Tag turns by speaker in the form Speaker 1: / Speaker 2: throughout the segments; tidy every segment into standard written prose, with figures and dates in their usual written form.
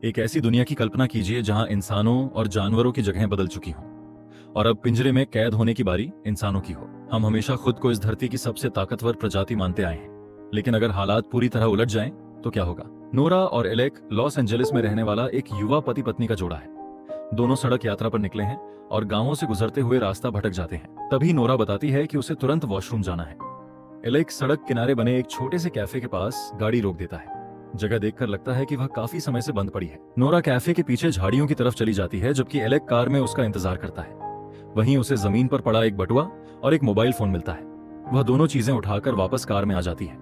Speaker 1: एक ऐसी दुनिया की कल्पना कीजिए जहां इंसानों और जानवरों की जगहें बदल चुकी हों और अब पिंजरे में कैद होने की बारी इंसानों की हो। हम हमेशा खुद को इस धरती की सबसे ताकतवर प्रजाति मानते आए हैं, लेकिन अगर हालात पूरी तरह उलट जाएं तो क्या होगा। नोरा और एलेक लॉस एंजलिस में रहने वाला एक युवा पति पत्नी का जोड़ा है। दोनों सड़क यात्रा पर निकले हैं और गांवों से गुजरते हुए रास्ता भटक जाते हैं। तभी नोरा बताती है कि उसे तुरंत वॉशरूम जाना है। एलेक सड़क किनारे बने एक छोटे से कैफे के पास गाड़ी रोक देता है। जगह देखकर लगता है कि वह काफी समय से बंद पड़ी है। नोरा कैफे के पीछे झाड़ियों की तरफ चली जाती है, जबकि एलेक कार में उसका इंतजार करता है। वहीं उसे जमीन पर पड़ा एक बटुआ और एक मोबाइल फोन मिलता है। वह दोनों चीजें उठाकर वापस कार में आ जाती है।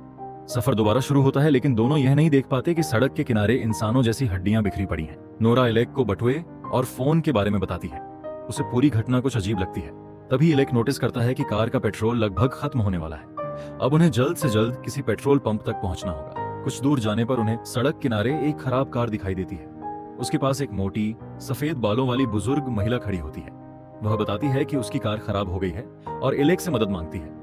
Speaker 1: सफर दोबारा शुरू होता है, लेकिन दोनों यह नहीं देख पाते कि सड़क के किनारे इंसानों जैसी हड्डियां बिखरी पड़ी हैं। नोरा एलेक को बटुए और फोन के बारे में बताती है। उसे पूरी घटना कुछ अजीब लगती है। तभी एलेक नोटिस करता है कि कार का पेट्रोल लगभग खत्म होने वाला है। अब उन्हें जल्द से जल्द किसी पेट्रोल पंप तक पहुंचना होगा। कुछ दूर जाने पर उन्हें सड़क किनारे एक खराब कार दिखाई देती है। उसके पास एक मोटी सफेद बालों वाली बुजुर्ग महिला खड़ी होती है। वह बताती है कि उसकी कार खराब हो गई है और एलेक से मदद मांगती है।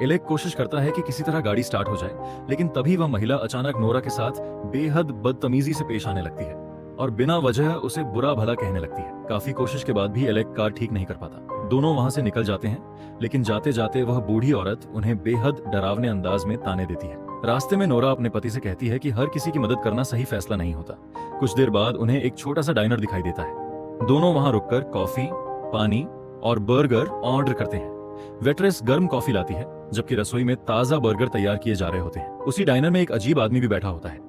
Speaker 1: एलेक कोशिश करता है कि किसी तरह गाड़ी स्टार्ट हो जाए, लेकिन तभी वह महिला अचानक नोरा के साथ बेहद बदतमीजी से पेश आने लगती है और बिना वजह उसे बुरा भला कहने लगती है। काफी कोशिश के बाद भी एलेक कार ठीक नहीं कर पाता। दोनों वहां से निकल जाते हैं, लेकिन जाते जाते वह बूढ़ी औरत उन्हें बेहद डरावने अंदाज में ताने देती है। रास्ते में नोरा अपने पति से कहती है कि हर किसी की मदद करना सही फैसला नहीं होता। कुछ देर बाद उन्हें एक छोटा सा डाइनर दिखाई देता है। दोनों वहां रुककर कॉफी, पानी और बर्गर ऑर्डर करते हैं। वेट्रेस गर्म कॉफी लाती है, जबकि रसोई में ताजा बर्गर तैयार किए जा रहे होते हैं। उसी डाइनर में एक अजीब आदमी भी बैठा होता है।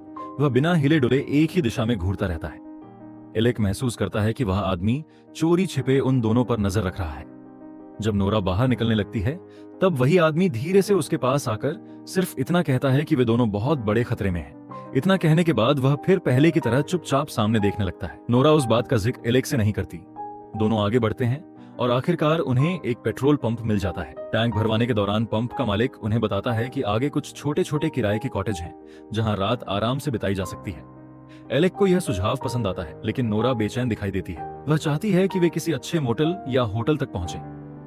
Speaker 1: वह बिना हिले डुले एक ही दिशा में घूरता रहता है। एलेक महसूस करता है कि वह आदमी चोरी छिपे उन दोनों पर नजर रख रहा है। जब नोरा बाहर निकलने लगती है, तब वही आदमी धीरे से उसके पास आकर सिर्फ इतना कहता है कि वे दोनों बहुत बड़े खतरे में हैं। इतना कहने के बाद वह फिर पहले की तरह चुपचाप सामने देखने लगता है। नोरा उस बात का जिक्र एलेक से नहीं करती। दोनों आगे बढ़ते हैं और आखिरकार उन्हें एक पेट्रोल पंप मिल जाता है। टैंक भरवाने के दौरान पंप का मालिक उन्हें बताता है कि आगे कुछ छोटे छोटे किराए के कॉटेज हैं, जहां रात आराम से बिताई जा सकती है। एलेक को यह सुझाव पसंद आता है, लेकिन नोरा बेचैन दिखाई देती है। वह चाहती है कि वे किसी अच्छे मोटल या होटल तक पहुंचे,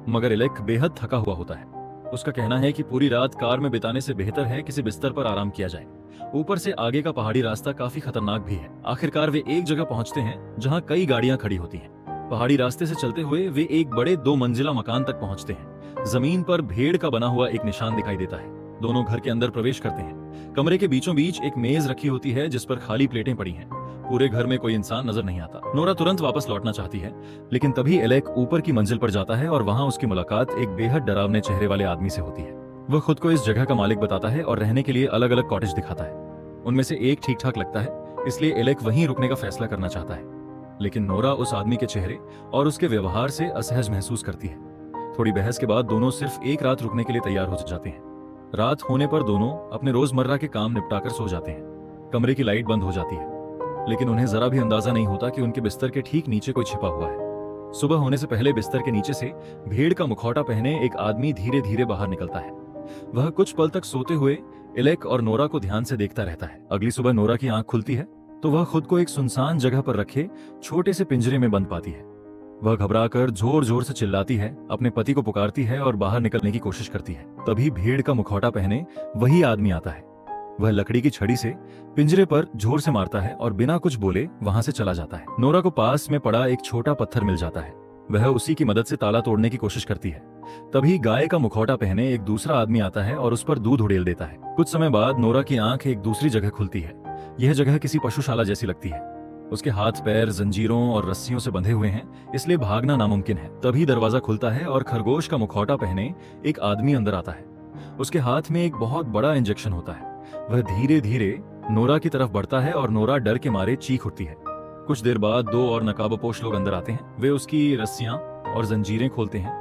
Speaker 1: मगर एलेक बेहद थका हुआ होता है। उसका कहना है कि पूरी रात कार में बिताने से बेहतर है किसी बिस्तर पर आराम किया जाए। ऊपर से आगे का पहाड़ी रास्ता काफी खतरनाक भी है। आखिरकार वे एक जगह पहुंचते हैं जहां कई गाड़ियां खड़ी होती हैं। पहाड़ी रास्ते से चलते हुए वे एक बड़े 2 मंजिला मकान तक पहुंचते हैं। जमीन पर भेड़ का बना हुआ एक निशान दिखाई देता है। दोनों घर के अंदर प्रवेश करते हैं। कमरे के बीचों बीच एक मेज रखी होती है, जिस पर खाली प्लेटें पड़ी हैं। पूरे घर में कोई इंसान नजर नहीं आता। नोरा तुरंत वापस लौटना चाहती है, लेकिन तभी एलेक ऊपर की मंजिल पर जाता है और वहां उसकी मुलाकात एक बेहद डरावने चेहरे वाले आदमी से होती है। वह खुद को इस जगह का मालिक बताता है और रहने के लिए अलग अलग कॉटेज दिखाता है। उनमें से एक ठीक ठाक लगता है, इसलिए एलेक वहीं रुकने का फैसला करना चाहता है। लेकिन नोरा उस आदमी के चेहरे और उसके व्यवहार से असहज महसूस करती है। थोड़ी बहस के बाद दोनों सिर्फ एक रात रुकने के लिए तैयार हो जाते हैं। रात होने पर दोनों अपने रोजमर्रा के काम निपटाकर सो जाते हैं। कमरे की लाइट बंद हो जाती है, लेकिन उन्हें जरा भी अंदाजा नहीं होता कि उनके बिस्तर के ठीक नीचे कोई छिपा हुआ है। सुबह होने से पहले बिस्तर के नीचे से भेड़ का मुखौटा पहने एक आदमी धीरे धीरे बाहर निकलता है। वह कुछ पल तक सोते हुए एलेक और नोरा को ध्यान से देखता रहता है। अगली सुबह नोरा की आंख खुलती है तो वह खुद को एक सुनसान जगह पर रखे छोटे से पिंजरे में बंद पाती है। वह घबराकर जोर जोर से चिल्लाती है, अपने पति को पुकारती है और बाहर निकलने की कोशिश करती है। तभी भेड़ का मुखौटा पहने वही आदमी आता है। वह लकड़ी की छड़ी से पिंजरे पर जोर से मारता है और बिना कुछ बोले वहां से चला जाता है। नोरा को पास में पड़ा एक छोटा पत्थर मिल जाता है। वह उसी की मदद से ताला तोड़ने की कोशिश करती है। तभी गाय का मुखौटा पहने एक दूसरा आदमी आता है और उस पर दूध उड़ेल देता है। कुछ समय बाद नोरा की आंख एक दूसरी जगह खुलती है। यह जगह किसी पशुशाला जैसी लगती है। उसके हाथ पैर जंजीरों और रस्सियों से बंधे हुए हैं, इसलिए भागना नामुमकिन है। तभी दरवाजा खुलता है और खरगोश का मुखौटा पहने एक आदमी अंदर आता है। उसके हाथ में एक बहुत बड़ा इंजेक्शन होता है। वह धीरे धीरे नोरा की तरफ बढ़ता है और नोरा डर के मारे चीख उठती है। कुछ देर बाद 2 और नकाबपोश लोग अंदर आते हैं। वे उसकी रस्सियां और जंजीरें खोलते हैं,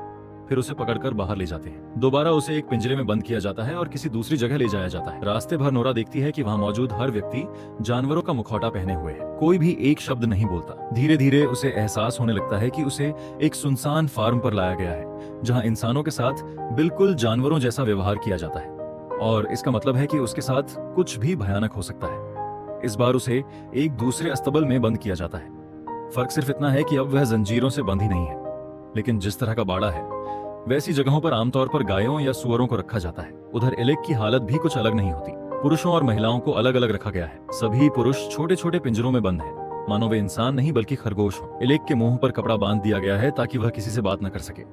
Speaker 1: फिर उसे पकड़कर बाहर ले जाते हैं। दोबारा उसे एक पिंजरे में बंद किया जाता है और किसी दूसरी जगह ले जाया जाता है। रास्ते भर नोरा देखती है कि वहां मौजूद हर व्यक्ति जानवरों का मुखौटा पहने हुए है। कोई भी एक शब्द नहीं बोलता। धीरे धीरे उसे एहसास होने लगता है कि उसे एक सुनसान फार्म पर लाया गया है, जहां इंसानों के साथ बिल्कुल जानवरों जैसा व्यवहार किया जाता है। और इसका मतलब है कि उसके साथ कुछ भी भयानक हो सकता है। इस बार उसे एक दूसरे अस्तबल में बंद किया जाता है। फर्क सिर्फ इतना है कि अब वह जंजीरों से बंद ही नहीं है, लेकिन जिस तरह का बाड़ा है वैसी जगहों पर आमतौर पर गायों या सुअरों को रखा जाता है। उधर एलेक की हालत भी कुछ अलग नहीं होती। पुरुषों और महिलाओं को अलग अलग रखा गया है। सभी पुरुष छोटे छोटे पिंजरों में बंद हैं मानो वे इंसान नहीं बल्कि खरगोश हो। एलेक के मुंह पर कपड़ा बांध दिया गया है ताकि वह किसी से बात न कर सके।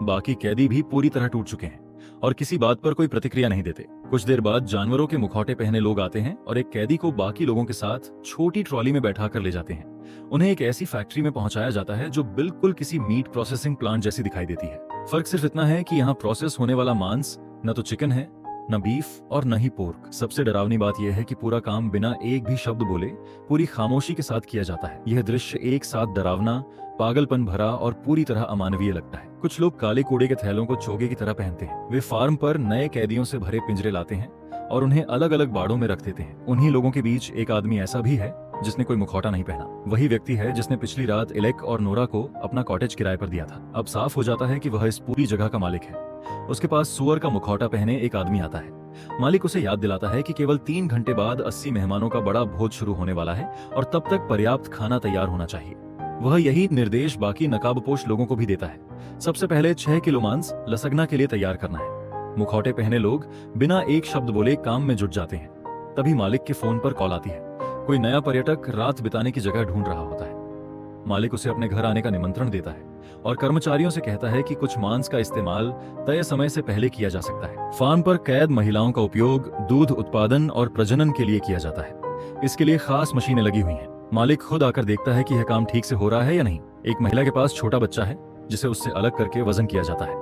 Speaker 1: बाकी कैदी भी पूरी तरह टूट चुके हैं और किसी बात पर कोई प्रतिक्रिया नहीं देते। कुछ देर बाद जानवरों के मुखौटे पहने लोग आते हैं और एक कैदी को बाकी लोगों के साथ छोटी ट्रॉली में बैठा कर ले जाते हैं। उन्हें एक ऐसी फैक्ट्री में पहुंचाया जाता है जो बिल्कुल किसी मीट प्रोसेसिंग प्लांट जैसी दिखाई देती है। फर्क सिर्फ इतना है कि यहाँ प्रोसेस होने वाला मांस न तो चिकन है, न बीफ और न ही पोर्क। सबसे डरावनी बात यह है कि पूरा काम बिना एक भी शब्द बोले पूरी खामोशी के साथ किया जाता है। यह दृश्य एक साथ डरावना, पागलपन भरा और पूरी तरह अमानवीय लगता है। कुछ लोग काले कूड़े के थैलों को चोगे की तरह पहनते हैं। वे फार्म पर नए कैदियों से भरे पिंजरे लाते हैं और उन्हें अलग अलग बाड़ों में रख देते हैं। उन्हीं लोगों के बीच एक आदमी ऐसा भी है जिसने कोई मुखौटा नहीं पहना। वही व्यक्ति है जिसने पिछली रात एलेक और नोरा को अपना कॉटेज किराए पर दिया था। अब साफ हो जाता है कि वह इस पूरी जगह का मालिक है। उसके पास सुअर का मुखौटा पहने एक आदमी आता है। मालिक उसे याद दिलाता है कि केवल 3 घंटे बाद 80 मेहमानों का बड़ा भोज शुरू होने वाला है और तब तक पर्याप्त खाना तैयार होना चाहिए। वह यही निर्देश बाकी नकाबपोश लोगों को भी देता है। सबसे पहले 6 किलो मांस लसगना के लिए तैयार करना है। मुखौटे पहने लोग बिना एक शब्द बोले काम में जुट जाते हैं। तभी मालिक के फोन पर कॉल आती है। कोई नया पर्यटक रात बिताने की जगह ढूंढ रहा होता है। मालिक उसे अपने घर आने का निमंत्रण देता है और कर्मचारियों से कहता है कि कुछ मांस का इस्तेमाल तय समय से पहले किया जा सकता है। फार्म पर कैद महिलाओं का उपयोग दूध उत्पादन और प्रजनन के लिए किया जाता है। इसके लिए खास मशीनें लगी हुई हैं। मालिक खुद आकर देखता है कि यह काम ठीक से हो रहा है या नहीं। एक महिला के पास छोटा बच्चा है जिसे उससे अलग करके वजन किया जाता है।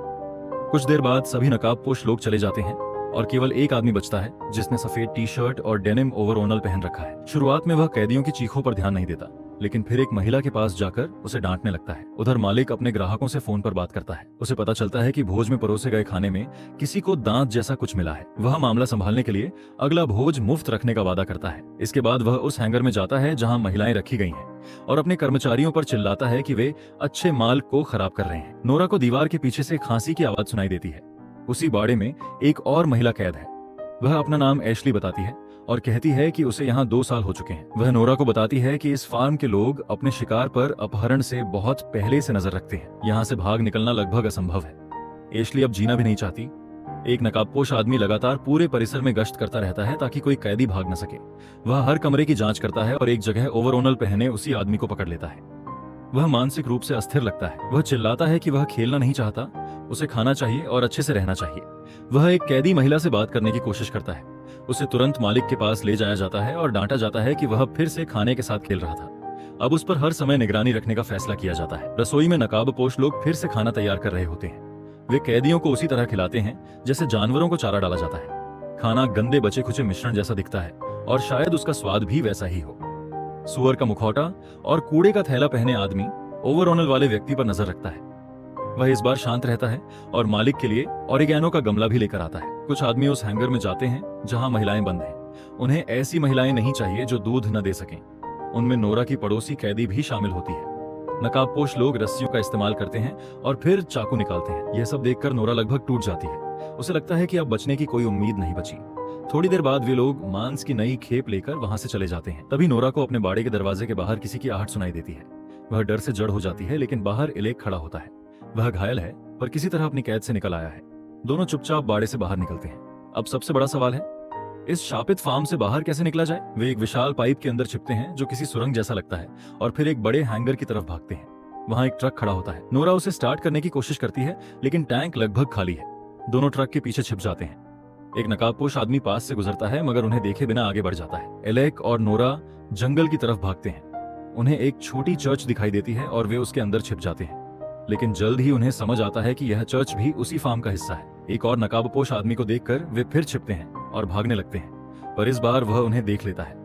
Speaker 1: कुछ देर बाद सभी नकाबपोश लोग चले जाते हैं और केवल एक आदमी बचता है जिसने सफेद टी शर्ट और डेनिम ओवरऑल पहन रखा है। शुरुआत में वह कैदियों की चीखों पर ध्यान नहीं देता, लेकिन फिर एक महिला के पास जाकर उसे डांटने लगता है। उधर मालिक अपने ग्राहकों से फोन पर बात करता है। उसे पता चलता है कि भोज में परोसे गए खाने में किसी को दांत जैसा कुछ मिला है। वह मामला संभालने के लिए अगला भोज मुफ्त रखने का वादा करता है। इसके बाद वह उस हैंगर में जाता है जहां महिलाएं रखी गई हैं और अपने कर्मचारियों पर चिल्लाता है कि वे अच्छे माल को खराब कर रहे हैं। नोरा को दीवार के पीछे से खांसी की आवाज सुनाई देती है। उसी बाड़े में एक और महिला कैद है। वह अपना नाम एशली बताती है और कहती है कि उसे यहाँ 2 साल हो चुके हैं। वह नोरा को बताती है कि इस फार्म के लोग अपने शिकार पर अपहरण से बहुत पहले से नजर रखते हैं। यहाँ से भाग निकलना लगभग असंभव है। एशली अब जीना भी नहीं चाहती। एक नकाबपोश आदमी लगातार पूरे परिसर में गश्त करता रहता है ताकि कोई कैदी भाग न सके। वह हर कमरे की जांच करता है और एक जगह ओवरऑल पहने उसी आदमी को पकड़ लेता है। वह मानसिक रूप से अस्थिर लगता है। वह चिल्लाता है कि वह खेलना नहीं चाहता, उसे खाना चाहिए और अच्छे से रहना चाहिए। वह एक कैदी महिला से बात करने की कोशिश करता है। उसे तुरंत मालिक के पास ले जाया जाता है और डांटा जाता है कि वह फिर से खाने के साथ खेल रहा था। अब उस पर हर समय निगरानी रखने का फैसला किया जाता है। रसोई में नकाबपोश लोग फिर से खाना तैयार कर रहे होते हैं। वे कैदियों को उसी तरह खिलाते हैं जैसे जानवरों को चारा डाला जाता है। खाना गंदे बचे खुचे मिश्रण जैसा दिखता है और शायद उसका स्वाद भी वैसा ही हो। सुअर का मुखौटा और कूड़े का थैला पहने आदमी ओवरऑल वाले व्यक्ति पर नजर रखता है। वह इस बार शांत रहता है और मालिक के लिए ऑरिगेनो का गमला भी लेकर आता है। कुछ आदमी उस हैंगर में जाते हैं जहां महिलाएं बंद हैं। उन्हें ऐसी महिलाएं नहीं चाहिए जो दूध न दे सकें। उनमें नोरा की पड़ोसी कैदी भी शामिल होती है। नकाबपोश लोग रस्सियों का इस्तेमाल करते हैं और फिर चाकू निकालते हैं। यह सब देखकर नोरा लगभग टूट जाती है। उसे लगता है कि अब बचने की कोई उम्मीद नहीं बची। थोड़ी देर बाद वे लोग मांस की नई खेप लेकर वहां से चले जाते हैं। तभी नोरा को अपने बाड़े के दरवाजे के बाहर किसी की आहट सुनाई देती है। वह डर से जड़ हो जाती है, लेकिन बाहर एलेक खड़ा होता है। वह घायल है पर किसी तरह अपनी कैद से निकल आया है। दोनों चुपचाप बाड़े से बाहर निकलते हैं। अब सबसे बड़ा सवाल है, इस शापित फार्म से बाहर कैसे निकला जाए। वे एक विशाल पाइप के अंदर छिपते हैं जो किसी सुरंग जैसा लगता है और फिर एक बड़े हैंगर की तरफ भागते हैं। वहां एक ट्रक खड़ा होता है। नोरा उसे स्टार्ट करने की कोशिश करती है, लेकिन टैंक लगभग खाली है। दोनों ट्रक के पीछे छिप जाते हैं। एक नकाबपोश आदमी पास से गुजरता है मगर उन्हें देखे बिना आगे बढ़ जाता है। एलेक और नोरा जंगल की तरफ भागते हैं। उन्हें एक छोटी चर्च दिखाई देती है और वे उसके अंदर छिप जाते हैं, लेकिन जल्द ही उन्हें समझ आता है कि यह चर्च भी उसी फार्म का हिस्सा है। एक और नकाबपोश आदमी को देखकर वे फिर छिपते हैं और भागने लगते हैं, पर इस बार वह उन्हें देख लेता है।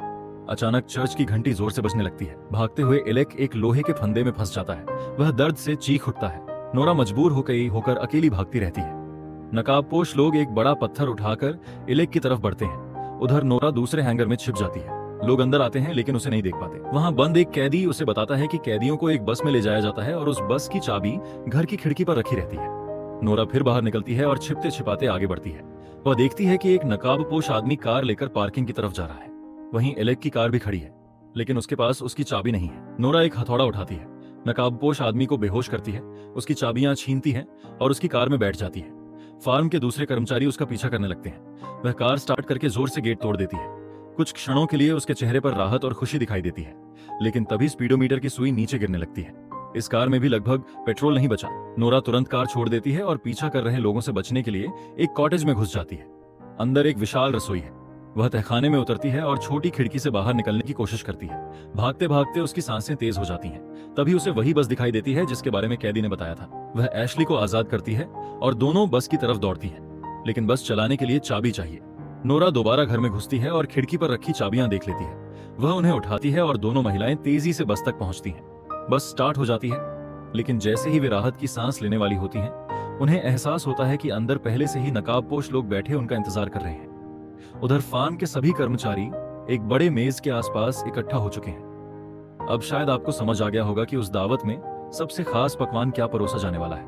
Speaker 1: अचानक चर्च की घंटी जोर से बजने लगती है। भागते हुए एलेक एक लोहे के फंदे में फंस जाता है। वह दर्द से चीख उठता है। नोरा मजबूर होकर अकेली भागती रहती है। नकाबपोश लोग एक बड़ा पत्थर उठाकर एलेक की तरफ बढ़ते हैं। उधर नोरा दूसरे हैंगर में छिप जाती है। लोग अंदर आते हैं लेकिन उसे नहीं देख पाते। वहां बंद एक कैदी उसे बताता है कि कैदियों को एक बस में ले जाया जाता है और उस बस की चाबी घर की खिड़की पर रखी रहती है। नोरा फिर बाहर निकलती है और छिपते छिपाते आगे बढ़ती है। वह देखती है कि एक नकाबपोश आदमी कार लेकर पार्किंग की तरफ जा रहा है। वहीं एलेक की कार भी खड़ी है, लेकिन उसके पास उसकी चाबी नहीं है। नोरा एक हथौड़ा उठाती है, नकाबपोश आदमी को बेहोश करती है, उसकी चाबियां छीनती है और उसकी कार में बैठ जाती है। फार्म के दूसरे कर्मचारी उसका पीछा करने लगते हैं। वह कार स्टार्ट करके जोर से गेट तोड़ देती है। कुछ क्षणों के लिए उसके चेहरे पर राहत और खुशी दिखाई देती है, लेकिन तभी स्पीडोमीटर की सुई नीचे गिरने लगती है। इस कार में भी लगभग पेट्रोल नहीं बचा। नोरा तुरंत कार छोड़ देती है और पीछा कर रहे लोगों से बचने के लिए एक कॉटेज में घुस जाती है। अंदर एक विशाल रसोई है। वह तहखाने में उतरती है और छोटी खिड़की से बाहर निकलने की कोशिश करती है। भागते भागते उसकी सांसें तेज हो जाती हैं। तभी उसे वही बस दिखाई देती है जिसके बारे में कैदी ने बताया था। वह एशली को आजाद करती है और दोनों बस की तरफ दौड़ती हैं, लेकिन बस चलाने के लिए चाबी चाहिए। नोरा दोबारा घर में घुसती है और खिड़की पर रखी चाबियां देख लेती है। वह उन्हें उठाती है और दोनों महिलाएं तेजी से बस तक पहुंचती हैं। बस स्टार्ट हो जाती है, लेकिन जैसे ही वे राहत की सांस लेने वाली होती हैं, उन्हें एहसास होता है कि अंदर पहले से ही नकाबपोश लोग बैठे उनका इंतजार कर रहे हैं। उधर फार्म के सभी कर्मचारी एक बड़े मेज के आसपास इकट्ठा हो चुके हैं। अब शायद आपको समझ आ गया होगा कि उस दावत में सबसे खास पकवान क्या परोसा जाने वाला है।